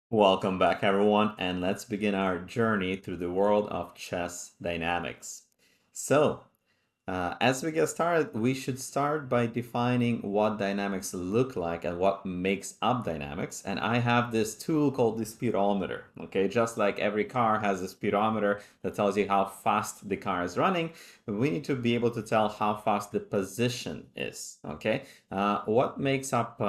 Welcome back, everyone, and let's begin our journey through the world of chess dynamics. So, as we get started, we should start by defining what dynamics look like and what makes up dynamics. And I have this tool called the speedometer. Okay, just like every car has a speedometer that tells you how fast the car is running, we need to be able to tell how fast the position is. Okay, what makes up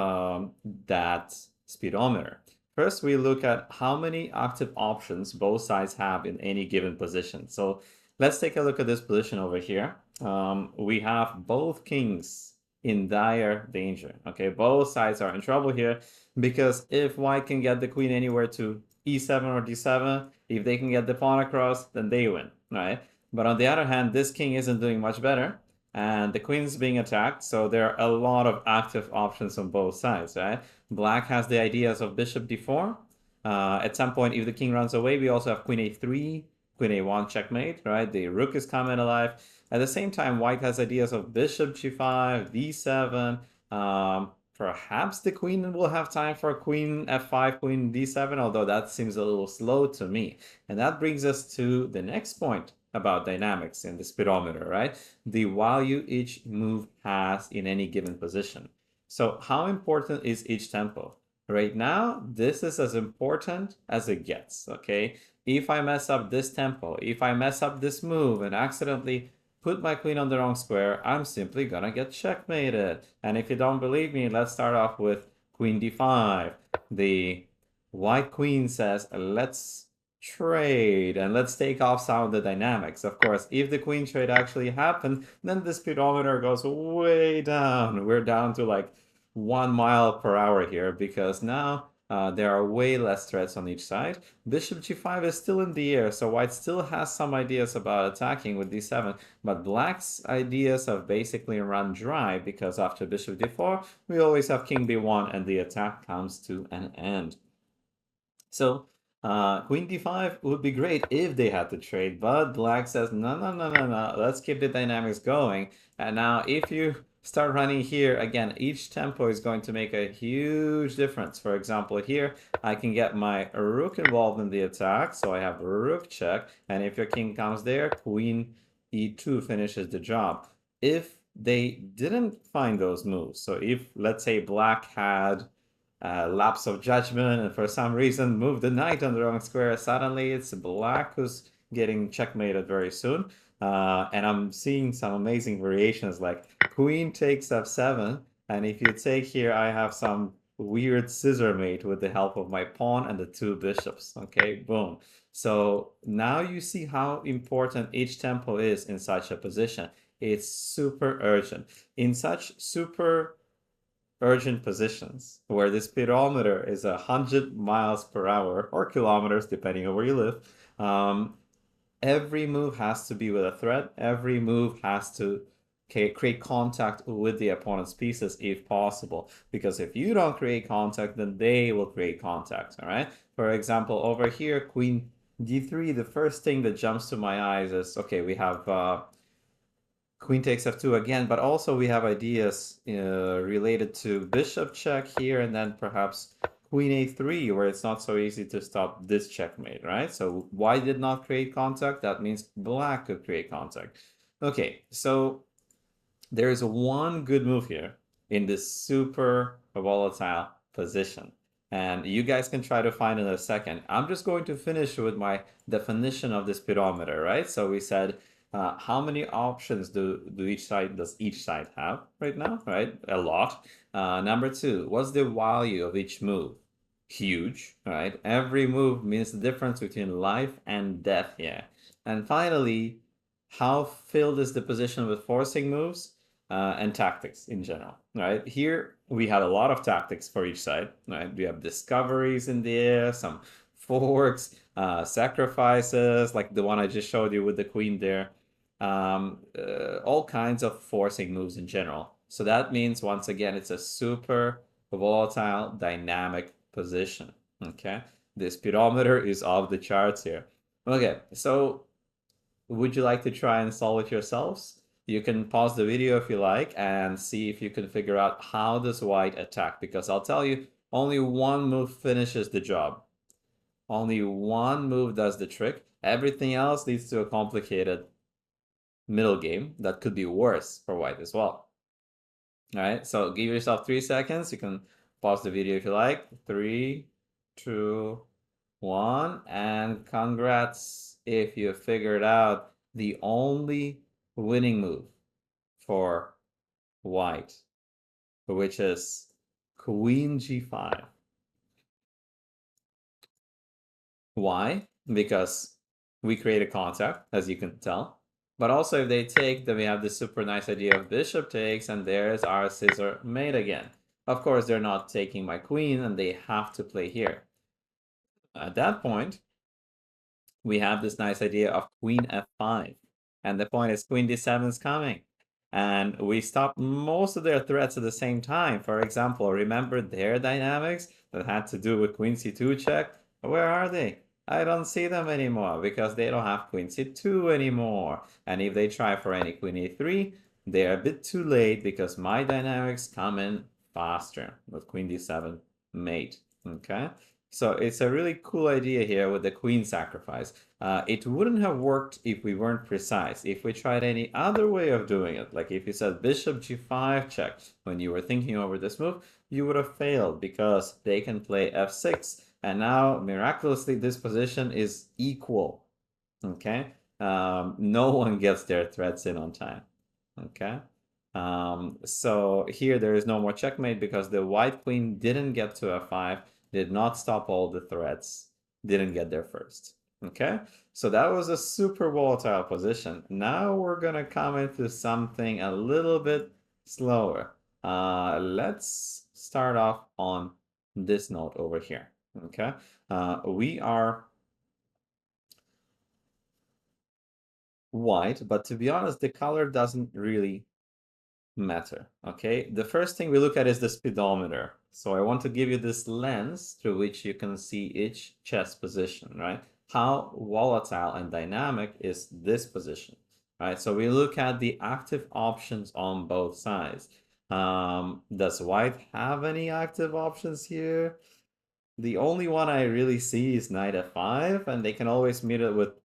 that speedometer? First, we look at how many active options both sides have in any given position. So let's take a look at this position over here. We have both kings in dire danger. Okay, both sides are in trouble here because if white can get the queen anywhere to e7 or d7, if they can get the pawn across, then they win, right? But on the other hand, this king isn't doing much better and the queen's being attacked, so there are a lot of active options on both sides, right? Black has the ideas of bishop d4. At some point, if the king runs away, we also have queen a3, queen a1 checkmate, right? The rook is coming alive. At the same time, white has ideas of bishop g5, d7. Perhaps the queen will have time for queen f5, queen d7, although that seems a little slow to me. And that brings us to the next point about dynamics in the speedometer, right? The value each move has in any given position. So how important is each tempo? Right now, this is as important as it gets, okay? If I mess up this tempo, if I mess up this move and accidentally put my queen on the wrong square, I'm simply gonna get checkmated. And if you don't believe me, let's start off with queen d5. The white queen says, let's trade and let's take off some of the dynamics. Of course, if the queen trade actually happened, then the speedometer goes way down. We're down to like 1 mile per hour here because now there are way less threats on each side. Bishop g5 is still in the air, so white still has some ideas about attacking with d7, but black's ideas have basically run dry because after bishop d4, we always have king b1 and the attack comes to an end. So queen d5 would be great if they had to trade, but black says, no, no, no, no, no, let's keep the dynamics going. And now if you start running here, again, each tempo is going to make a huge difference. For example, here, I can get my rook involved in the attack, so I have rook check, and if your king comes there, queen e2 finishes the job. If they didn't find those moves, so if, let's say, black had lapse of judgment and for some reason move the knight on the wrong square, suddenly it's black who's getting checkmated very soon. And I'm seeing some amazing variations like queen takes f7, and if you take here, I have some weird scissor mate with the help of my pawn and the two bishops. Okay, boom. So now you see how important each tempo is in such a position. It's super urgent. In such super urgent positions where the speedometer is 100 miles per hour or kilometers, depending on where you live, every move has to be with a threat. Every move has to create contact with the opponent's pieces if possible. Because if you don't create contact, then they will create contact, all right? For example, over here, queen d3, the first thing that jumps to my eyes is, okay, we have queen takes f2 again, but also we have ideas related to bishop check here, and then perhaps queen a3, where it's not so easy to stop this checkmate, right? So white did not create contact. That means black could create contact. Okay, so there is one good move here in this super volatile position. And you guys can try to find it in a second. I'm just going to finish with my definition of the speedometer, right? So we said, how many options does each side have right now, right? A lot. Number two, what's the value of each move? Huge, right? Every move means the difference between life and death here. And finally, how filled is the position with forcing moves? And tactics in general, right? Here we had a lot of tactics for each side, right? We have discoveries in the air, some forks, sacrifices, like the one I just showed you with the queen there, all kinds of forcing moves in general. So that means, once again, it's a super volatile, dynamic position, okay? The speedometer is off the charts here. Okay, so would you like to try and solve it yourselves? You can pause the video if you like and see if you can figure out how does white attack, because I'll tell you, only one move finishes the job. Only one move does the trick. Everything else leads to a complicated middle game that could be worse for white as well. All right, so give yourself 3 seconds. You can pause the video if you like. 3, 2, 1, and congrats if you figured out the only winning move for white, which is Queen G5. Why? Because we create a contact, as you can tell. But also if they take, then we have this super nice idea of bishop takes, and there's our scissor mate again. Of course, they're not taking my queen, and they have to play here. At that point, we have this nice idea of queen f5. And the point is queen d7 is coming. And we stop most of their threats at the same time. For example, remember their dynamics that had to do with queen c2 check? Where are they? I don't see them anymore because they don't have queen c2 anymore. And if they try for any queen e3, they're a bit too late because my dynamics come in faster with queen d7 mate. Okay? So it's a really cool idea here with the queen sacrifice. It wouldn't have worked if we weren't precise. If we tried any other way of doing it, like if you said bishop g5 check when you were thinking over this move, you would have failed because they can play f6. And now, miraculously, this position is equal. Okay? No one gets their threats in on time. Okay? So here there is no more checkmate because the white queen didn't get to f5, did not stop all the threats, didn't get there first. Okay, so that was a super volatile position. Now we're gonna come into something a little bit slower. Let's start off on this note over here. Okay, we are white, but to be honest, the color doesn't really matter. Okay, the first thing we look at is the speedometer. So I want to give you this lens through which you can see each chess position, right? How volatile and dynamic is this position, right? So we look at the active options on both sides. Does white have any active options here? The only one I really see is knight f5, and they can always meet it with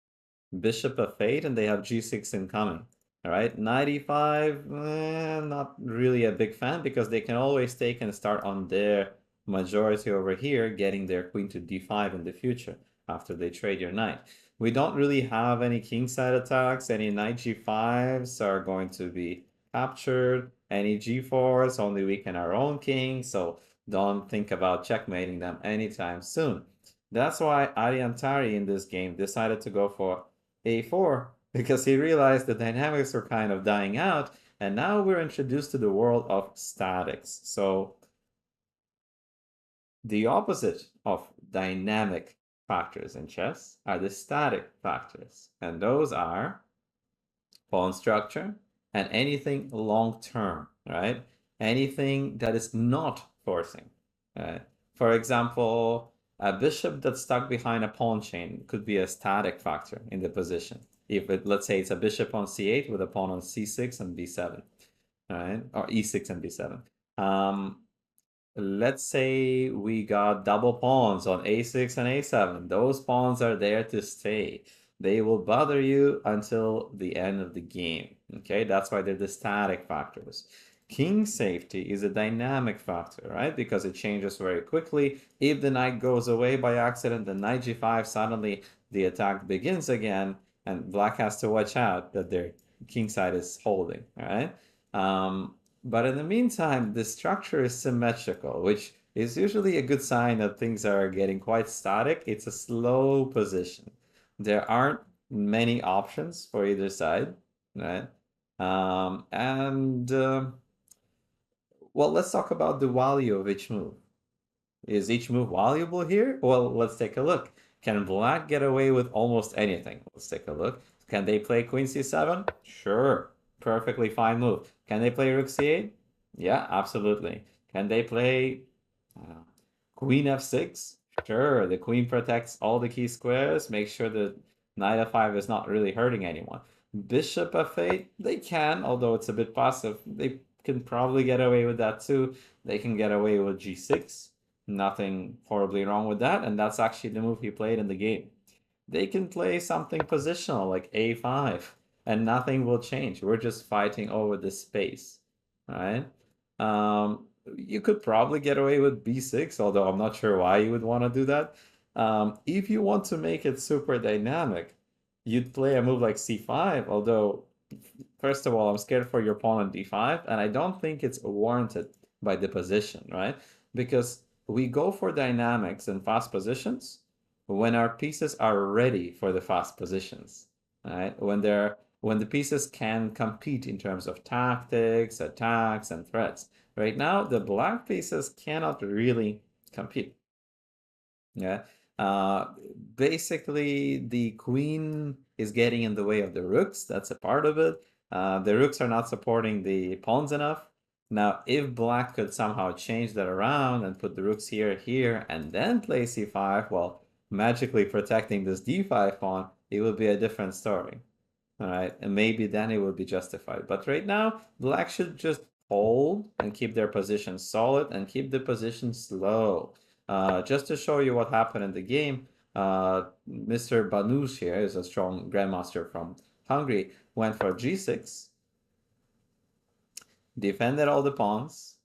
bishop f8, and they have g6 incoming. All right, knight e5, not really a big fan because they can always take and start on their majority over here, getting their queen to d5 in the future after they trade your knight. We don't really have any kingside attacks. Any knight g5s are going to be captured. Any g4s only weaken our own king, so don't think about checkmating them anytime soon. That's why Ariantari in this game decided to go for a4 because he realized the dynamics were kind of dying out, and now we're introduced to the world of statics. So the opposite of dynamic factors in chess are the static factors, and those are pawn structure and anything long term, right? Anything that is not forcing. Right? For example, a bishop that's stuck behind a pawn chain could be a static factor in the position. If it, let's say it's a bishop on c8 with a pawn on c6 and b7, right? Or e6 and b7. Let's say we got double pawns on a6 and a7. Those pawns are there to stay. They will bother you until the end of the game. Okay, that's why they're the static factors. King safety is a dynamic factor, right? Because it changes very quickly. If the knight goes away by accident, the knight g5, suddenly the attack begins again, and black has to watch out that their king side is holding, all right? But in the meantime, the structure is symmetrical, which is usually a good sign that things are getting quite static. It's a slow position. There aren't many options for either side, right? Well, let's talk about the value of each move. Is each move valuable here? Well, let's take a look. Can black get away with almost anything? Let's take a look. Can they play queen c7? Sure. Perfectly fine move. Can they play rook c8? Yeah, absolutely. Can they play uh, queen f6? Sure. The queen protects all the key squares. Make sure that knight f5 is not really hurting anyone. Bishop f8? They can, although it's a bit passive. They can probably get away with that too. They can get away with g6. Nothing horribly wrong with that, and that's actually the move he played in the game. They can play something positional like a5, and nothing will change. We're just fighting over the space, right? You could probably get away with b6, although I'm not sure why you would want to do that. If you want to make it super dynamic, you'd play a move like c5, although, first of all, I'm scared for your pawn on d5, and I don't think it's warranted by the position, right? Because we go for dynamics and fast positions when our pieces are ready for the fast positions, right? When the pieces can compete in terms of tactics, attacks, and threats. Right now, the black pieces cannot really compete. Yeah. Uh, Basically, the queen is getting in the way of the rooks. That's a part of it. The rooks are not supporting the pawns enough. Now, if black could somehow change that around and put the rooks here, and then play c5, well, magically protecting this d5 pawn, it would be a different story. All right, and maybe then it would be justified. But right now, black should just hold and keep their position solid and keep the position slow. Just to show you what happened in the game, Mr. Banoush here is a strong grandmaster from Hungary, went for g6, defended all the pawns,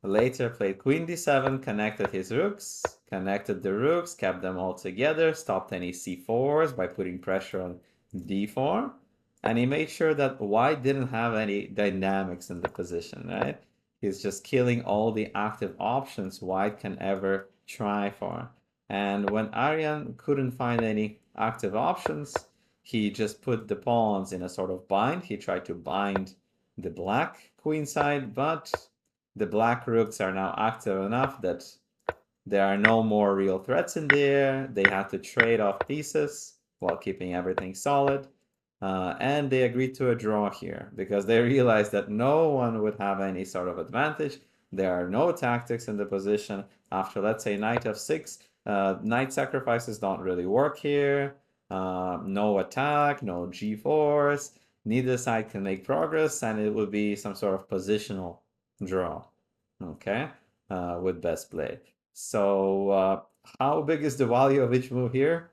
later played queen d7, connected his rooks, connected the rooks, kept them all together, stopped any c4s by putting pressure on d4, and he made sure that white didn't have any dynamics in the position, right? He's just killing all the active options white can ever try for. And when Aryan couldn't find any active options, he just put the pawns in a sort of bind. He tried to bind the black queen side, but the black rooks are now active enough that there are no more real threats in there. They have to trade off pieces while keeping everything solid. And they agreed to a draw here because they realized that no one would have any sort of advantage. There are no tactics in the position. After, let's say, knight f6, knight sacrifices don't really work here. No attack, no g4s. Neither side can make progress, and it would be some sort of positional draw, okay, with best play. So how big is the value of each move here?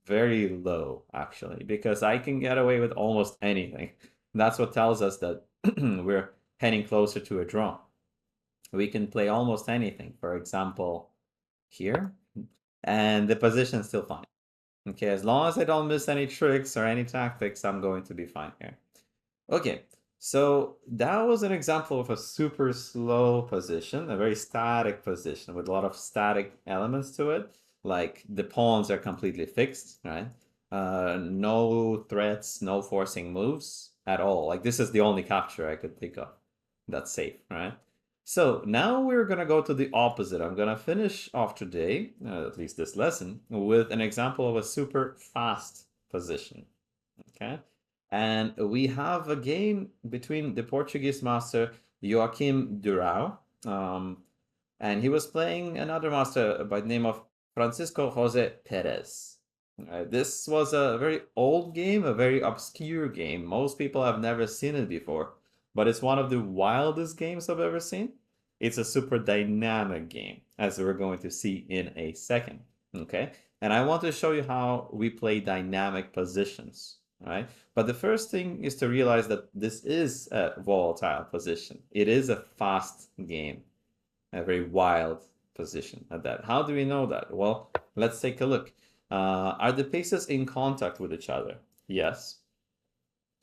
Very low, actually, because I can get away with almost anything. That's what tells us that we're heading closer to a draw. We can play almost anything, for example, here, and the position's still fine. Okay, as long as I don't miss any tricks or any tactics, I'm going to be fine here. Okay, so that was an example of a super slow position, a very static position with a lot of static elements to it. Like the pawns are completely fixed, right? No threats, no forcing moves at all. Like this is the only capture I could think of that's safe, right? So now we're gonna go to the opposite. I'm gonna finish off today, at least this lesson, with an example of a super fast position, okay? And we have a game between the Portuguese master Joaquim Durão, and he was playing another master by the name of Francisco Jose Perez. This was a very old game, a very obscure game. Most people have never seen it before, but it's one of the wildest games I've ever seen. It's a super dynamic game, as we're going to see in a second. Okay, and I want to show you how we play dynamic positions. Right, but the first thing is to realize that this is a volatile position. It is a fast game, a very wild position at that. How do we know that? Well, let's take a look. Are the pieces in contact with each other? Yes.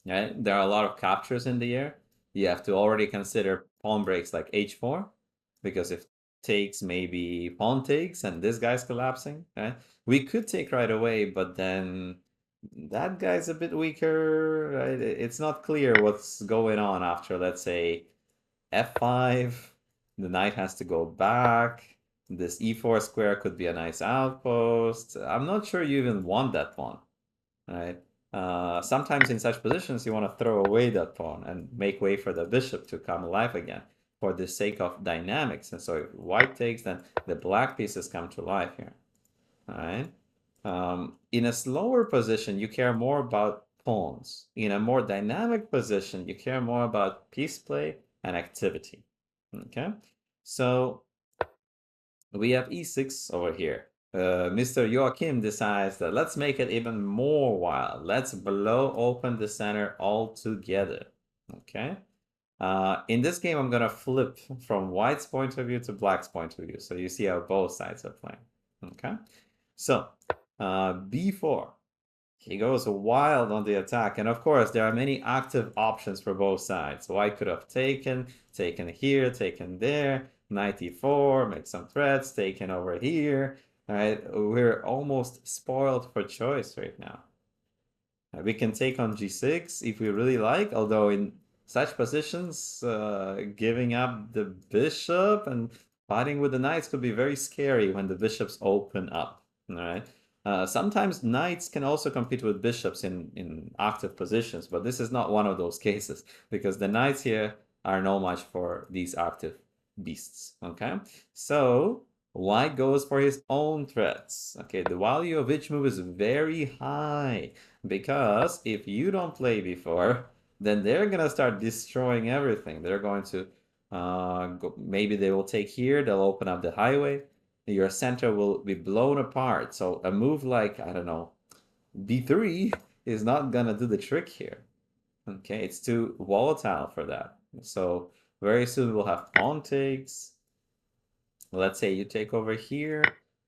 Right? There are a lot of captures in the air. You have to already consider pawn breaks like h4, because if takes, maybe pawn takes, and this guy's collapsing. Right? We could take right away, but then that guy's a bit weaker. Right? It's not clear what's going on after, let's say, f5. The knight has to go back. This e4 square could be a nice outpost. I'm not sure you even want that pawn, right? Sometimes in such positions, you want to throw away that pawn and make way for the bishop to come alive again for the sake of dynamics. And so if white takes, then the black pieces come to life here, all right? In a slower position, you care more about pawns. In a more dynamic position, you care more about piece play and activity. Okay, so we have e6 over here. Mr. Joachim decides that let's make it even more wild. Let's blow open the center altogether. Okay. In this game, I'm gonna flip from white's point of view to black's point of view. So you see how both sides are playing. Okay. So b4. He goes wild on the attack. And of course, there are many active options for both sides. White could have taken here, taken there, knight e4, make some threats, taken over here. All right, we're almost spoiled for choice right now. We can take on g6 if we really like, although in such positions, giving up the bishop and fighting with the knights could be very scary when the bishops open up. All right. Sometimes knights can also compete with bishops in active positions, but this is not one of those cases because the knights here are no match for these active beasts. Okay, so white goes for his own threats. Okay, the value of each move is very high because if you don't play before, then they're gonna start destroying everything. They're going to maybe they will take here, they'll open up the highway, your center will be blown apart. So a move like, I don't know, b3 is not gonna do the trick here. Okay, it's too volatile for that. So very soon we'll have pawn takes. Let's say you take over here,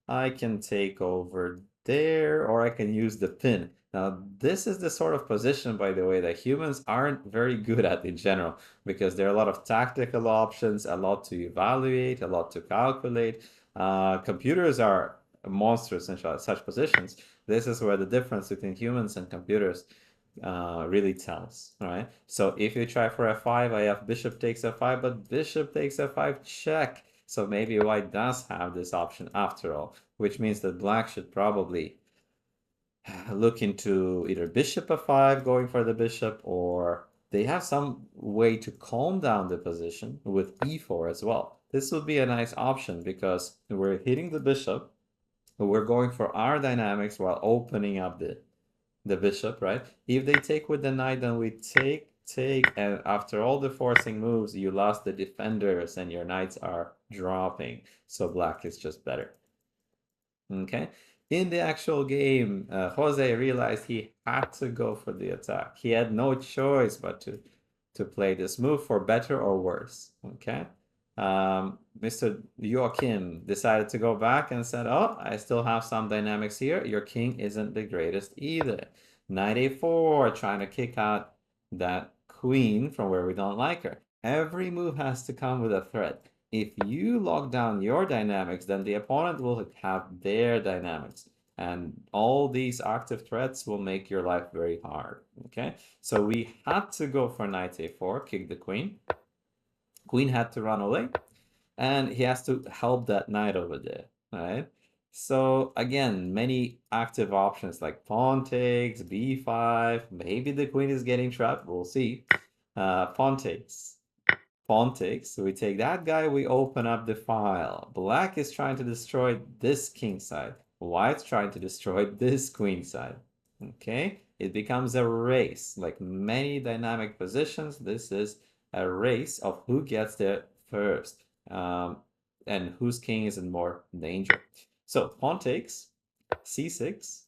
I can take over there, or I can use the pin. Now, this is the sort of position, by the way, that humans aren't very good at in general, because there are a lot of tactical options, a lot to evaluate, a lot to calculate. Computers are monsters in such positions. This is where the difference between humans and computers really tells. All right. So if you try for f5, I have bishop takes f5, but bishop takes f5 check. So maybe white does have this option after all, which means that black should probably look into either bishop f5 going for the bishop, or they have some way to calm down the position with e4 as well. This would be a nice option because we're hitting the bishop, but we're going for our dynamics while opening up the bishop, right? If they take with the knight, then we take, and after all the forcing moves, you lost the defenders and your knights are dropping. So black is just better. Okay. In the actual game, Jose realized he had to go for the attack. He had no choice but to play this move for better or worse. Okay. Mr. Joachim decided to go back and said, oh, I still have some dynamics here. Your king isn't the greatest either. Knight a4, trying to kick out that queen from where we don't like her. Every move has to come with a threat. If you lock down your dynamics, then the opponent will have their dynamics. And all these active threats will make your life very hard. Okay, so we had to go for knight a4, kick the queen. Queen had to run away, and he has to help that knight over there, right? So again, many active options like pawn takes, b5, maybe the queen is getting trapped, we'll see. Pawn takes, pawn takes, so we take that guy, we open up the file. Black is trying to destroy this king side. White's trying to destroy this queen side. Okay, it becomes a race. Like many dynamic positions, this is a race of who gets there first, and whose king is in more danger. So pawn takes, c6.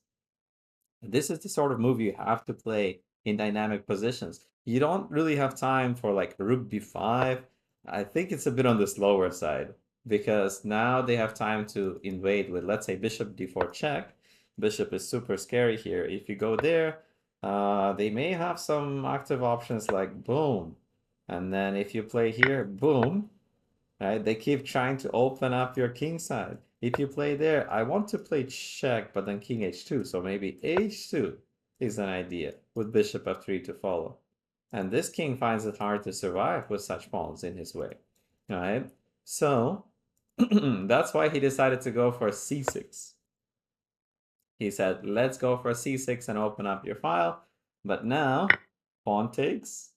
This is the sort of move you have to play in dynamic positions. You don't really have time for like rook b5. I think it's a bit on the slower side because now they have time to invade with, let's say, bishop d4 check. Bishop is super scary here. If you go there, they may have some active options like boom. And then if you play here, boom, right? They keep trying to open up your king side. If you play there, I want to play check, but then king h2. So maybe h2 is an idea with bishop f3 to follow. And this king finds it hard to survive with such pawns in his way. All right? So that's why he decided to go for c6. He said, let's go for c6 and open up your file. But now, pawn takes,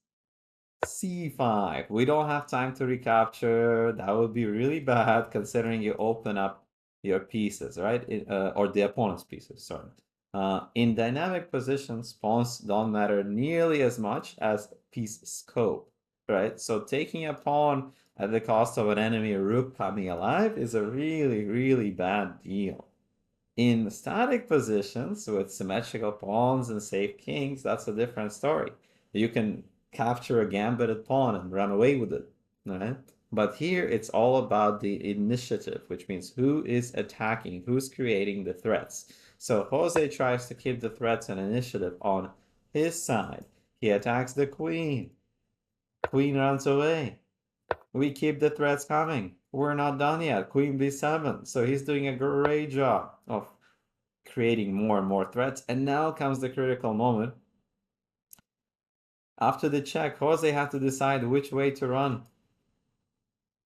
c5. We don't have time to recapture. That would be really bad considering you open up your pieces, right? Or the opponent's pieces, sorry. In dynamic positions, pawns don't matter nearly as much as piece scope, right? So taking a pawn at the cost of an enemy rook coming alive is a really, really bad deal. In static positions with symmetrical pawns and safe kings, that's a different story. You can capture a gambited pawn and run away with it, right? But here it's all about the initiative, which means who is attacking, who's creating the threats. So Jose tries to keep the threats and initiative on his side. He attacks the queen. Queen runs away. We keep the threats coming. We're not done yet. Queen b7. So he's doing a great job of creating more and more threats. And now comes the critical moment. After the check, Jose had to decide which way to run.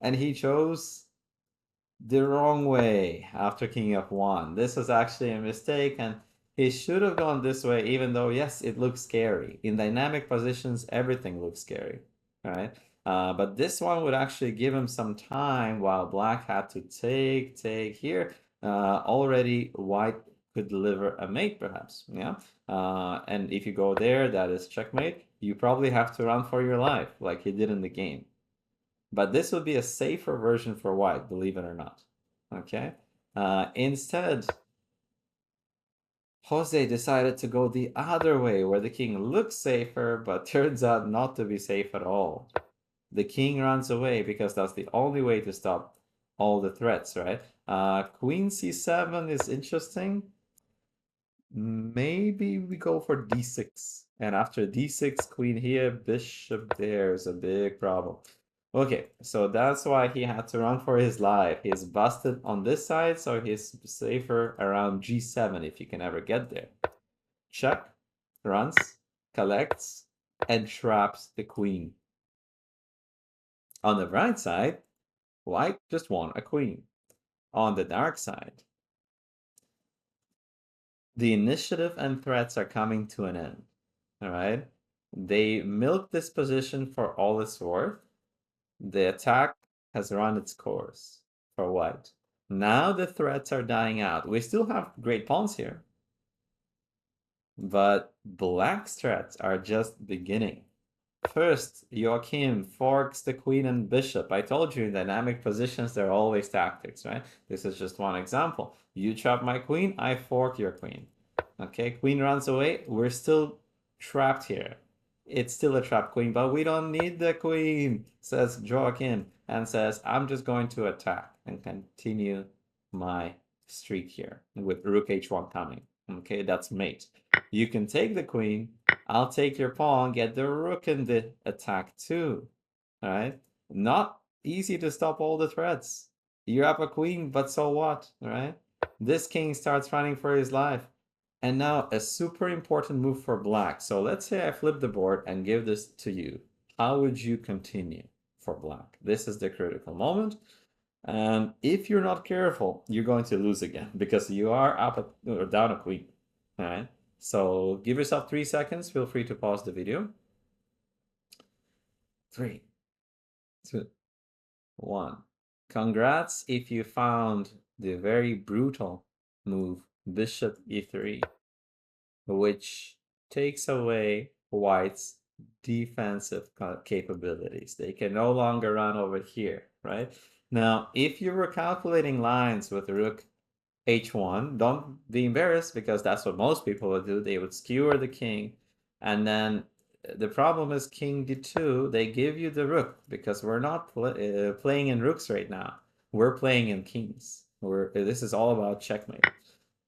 And he chose the wrong way after king f1. This was actually a mistake, and he should have gone this way, even though, yes, it looks scary. In dynamic positions, everything looks scary, right? But this one would actually give him some time while black had to take here. Already white could deliver a mate, perhaps, yeah? And if you go there, that is checkmate. You probably have to run for your life, like he did in the game. But this would be a safer version for white, believe it or not. Okay. Instead, Jose decided to go the other way, where the king looks safer, but turns out not to be safe at all. The king runs away because that's the only way to stop all the threats, right? Queen c7 is interesting. Maybe we go for d6. And after d6, queen here, bishop there is a big problem. Okay, so that's why he had to run for his life. He's busted on this side, so he's safer around g7 if you can ever get there. Check, runs, collects, and traps the queen. On the bright side, white just won a queen. On the dark side, the initiative and threats are coming to an end. All right? They milk this position for all it's worth. The attack has run its course for white. Now the threats are dying out. We still have great pawns here. But black's threats are just beginning. First, Joachim forks the queen and bishop. I told you in dynamic positions, there are always tactics, right? This is just one example. You trap my queen, I fork your queen. Okay, queen runs away. We're still trapped here. It's still a trap queen, but we don't need the queen, says Joachim, and says, I'm just going to attack and continue my streak here with rook h1 coming. Okay, that's mate. You can take the queen. I'll take your pawn, get the rook in the attack too. All right, not easy to stop all the threats. You're up a queen, but so what, all right? This king starts running for his life. And now a super important move for black. So let's say I flip the board and give this to you. How would you continue for black? This is the critical moment. And if you're not careful, you're going to lose again because you are up or down a queen. All right. So give yourself 3 seconds. Feel free to pause the video. 3, 2, 1. Congrats if you found the very brutal move, bishop e3, which takes away white's defensive capabilities. They can no longer run over here, right? Now, if you were calculating lines with rook h1, don't be embarrassed because that's what most people would do. They would skewer the king, and then the problem is king d2. They give you the rook because we're not playing in rooks right now. We're playing in kings. This is all about checkmate.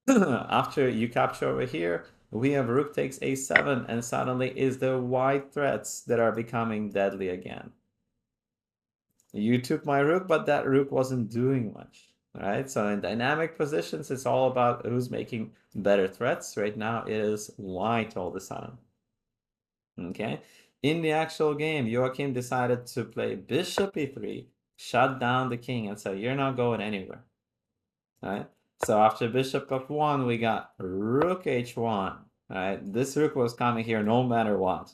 After you capture over here, we have rook takes a7, and suddenly is the white threats that are becoming deadly again. You took my rook, but that rook wasn't doing much, right? So in dynamic positions, it's all about who's making better threats. Right now, it is white all of a sudden. Okay? In the actual game, Joachim decided to play bishop e3, shut down the king, and say, you're not going anywhere, right? So after bishop f1, we got rook h1, right? This rook was coming here no matter what.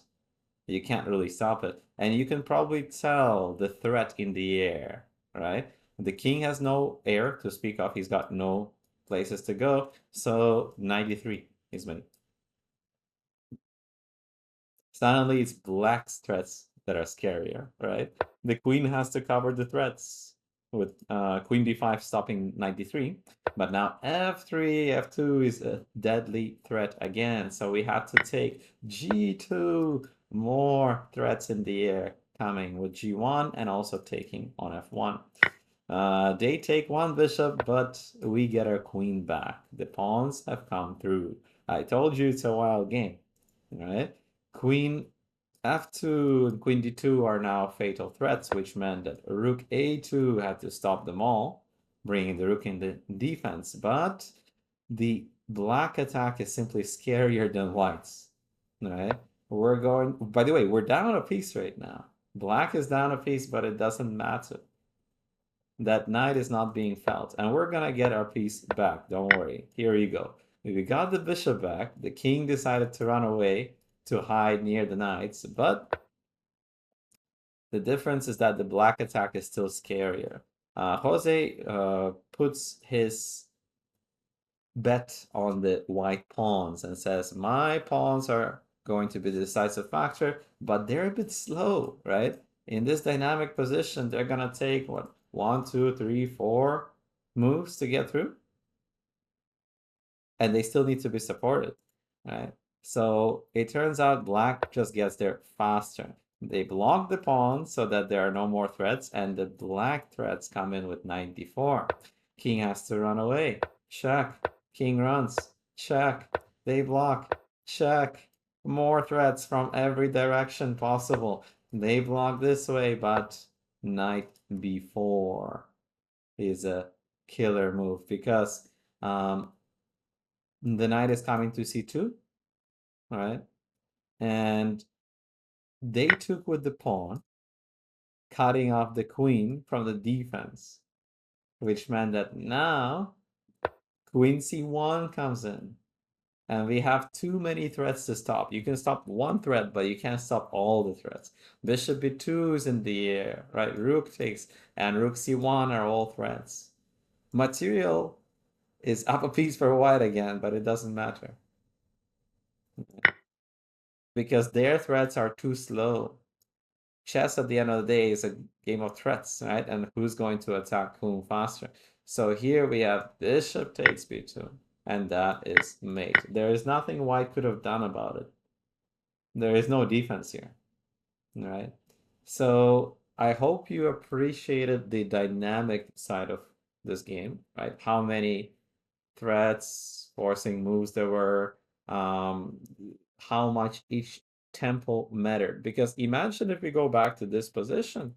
You can't really stop it. And you can probably tell the threat in the air, right? The king has no heir to speak of. He's got no places to go. So 93 is many. Suddenly it's black's threats that are scarier, right? The queen has to cover the threats with queen d5 stopping knight d3, but now f3, f2 is a deadly threat again. So we have to take g2, more threats in the air coming with g1 and also taking on f1. They take one bishop, but we get our queen back. The pawns have come through. I told you it's a wild game, right? Queen f2 and queen d2 are now fatal threats, which meant that rook a2 had to stop them all, bringing the rook in the defense. But the black attack is simply scarier than white's, right? We're going, by the way, we're down a piece right now. Black is down a piece, but it doesn't matter. That knight is not being felt, and we're gonna get our piece back. Don't worry. Here you go. We got the bishop back. The king decided to run away to hide near the knights, but the difference is that the black attack is still scarier. Jose puts his bet on the white pawns and says, my pawns are going to be the decisive factor, but they're a bit slow, right? In this dynamic position, they're gonna take what, 1, 2, 3, 4 moves to get through, and they still need to be supported, right? So it turns out black just gets there faster. They block the pawn so that there are no more threats, and the black threats come in with 94. King has to run away. Check. King runs. Check. They block. Check. More threats from every direction possible. They block this way, but knight b4 is a killer move because the knight is coming to c2, right? And they took with the pawn, cutting off the queen from the defense, which meant that now queen c1 comes in. And we have too many threats to stop. You can stop one threat, but you can't stop all the threats. Bishop b2 is in the air, right? Rook takes, and rook c1 are all threats. Material is up a piece for white again, but it doesn't matter. Because their threats are too slow. Chess at the end of the day is a game of threats, right? And who's going to attack whom faster. So here we have bishop takes b2, and that is mate. There is nothing white could have done about it. There is no defense here, right? So I hope you appreciated the dynamic side of this game, right? How many threats, forcing moves there were, how much each tempo mattered. Because imagine if we go back to this position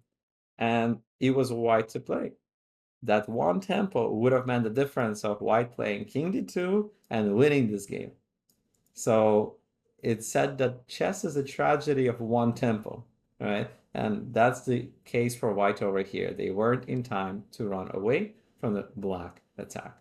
and it was white to play. That one tempo would have meant the difference of white playing king d2 and winning this game. So it's said that chess is a tragedy of one tempo, right? And that's the case for white over here. They weren't in time to run away from the black attack.